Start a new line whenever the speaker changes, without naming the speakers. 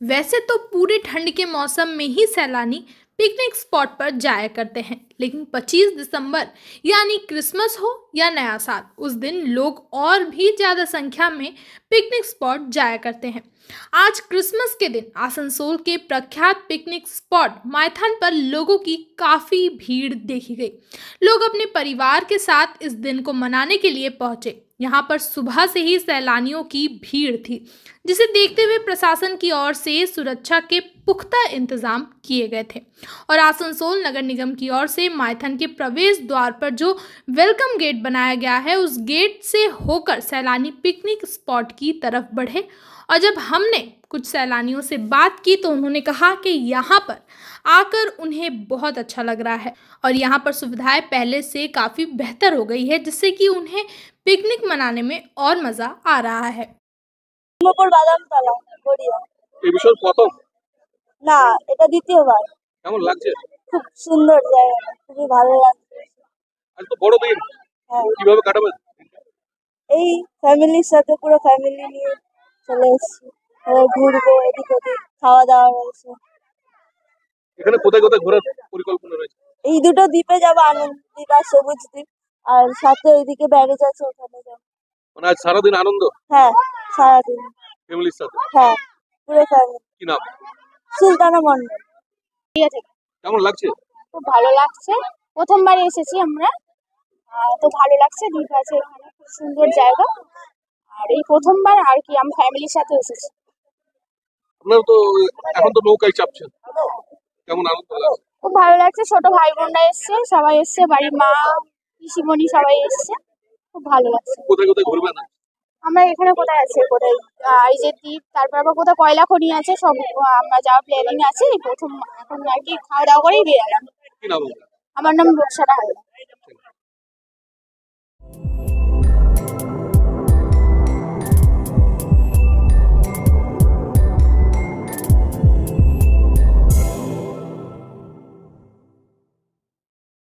वैसे तो पूरे ठंड के मौसम में ही सैलानी पिकनिक स्पॉट पर जाया करते हैं, लेकिन 25 दिसंबर यानी क्रिसमस हो या नया साल, उस दिन लोग और भी ज्यादा संख्या में पिकनिक स्पॉट जाया करते हैं। आज क्रिसमस के दिन आसनसोल के प्रख्यात पिकनिक स्पॉट माइथन पर लोगों की काफी भीड़ देखी गई। लोग अपने परिवार के साथ इस दिन को मनाने के लिए पहुंचे। यहाँ पर सुबह से ही सैलानियों की भीड़ थी, जिसे देखते हुए प्रशासन की ओर से सुरक्षा के पुख्ता इंतजाम किए गए थे और आसनसोल नगर निगम की ओर से माइथन के प्रवेश द्वार पर जो वेलकम गेट बनाया गया है, उस गेट से होकर सैलानी पिकनिक स्पॉट की तरफ बढ़े। और जब हमने कुछ सैलानियों से बात की तो उन्होंने कहा कि यहाँ पर आकर उन्हें बहुत अच्छा लग रहा है और यहाँ पर सुविधाएं पहले से काफ़ी बेहतर हो गई है, जिससे कि उन्हें पिकनिक मनाने में और मज़ा आ रहा है।
বাদামতলা গড়িয়া।
এই বিষয় প্রথম
না, এটা দ্বিতীয়বার।
কেমন লাগছে?
খুব সুন্দর জায়গা, খুবই ভালো লাগছে।
আজ তো বড় দিন,
হ্যাঁ,
কিভাবে কাটাবে?
এই ফ্যামিলির সাথে পুরো ফ্যামিলি নিয়ে চলে এসেছি। ঘুরবো এদিক ওদিক, খাওয়া দাওয়া রয়েছে।
এখানে কোথায় কোথায় ঘোরার পরিকল্পনা রয়েছে?
এই দুটো দ্বীপে যাবো, আনন্দ দ্বীপ আর সবুজ দ্বীপ, আর সাথে ওইদিকে ব্যারেজ আছে, ওখানে যাবো।
মানে আজ সারাদিন আনন্দ
হ্যাঁ, সারাদিন।
ফ্যামিলির সাথে?
হ্যাঁ, পুরো ফ্যামিলি।
কি নাম?
সুলতানা মন্ডল।
কেমন লাগছে?
খুব ভালো লাগছে, প্রথমবার এসেছি আমরা, তো ভালো লাগছে। দ্বীপ আছে এখানে, খুব সুন্দর জায়গা। আর এই প্রথমবার আর কি আমি ফ্যামিলির সাথে এসেছি।
আপনারা তো এখন তো নৌকায় চাপছেন, কেমন আনন্দ লাগছে?
খুব ভালো লাগছে, ছোট ভাই বোনরা এসছে, সবাই এসছে, বাড়ির মা পিসিমণি সবাই এসছে, খুব ভালো লাগছে।
কোথায় কোথায় ঘুরবেন?
আমরা এখানে কোথায় আছে, কোথায় এই যে দ্বীপ, তারপর আবার কোথায় কয়লা খনি আছে, সব আমরা যাওয়ার প্ল্যানিং আছে। এই প্রথম এখন আর কি খাওয়া দাওয়া করেই বেরোলাম।
কি নাম?
আমার নাম রোকসানা হালদার।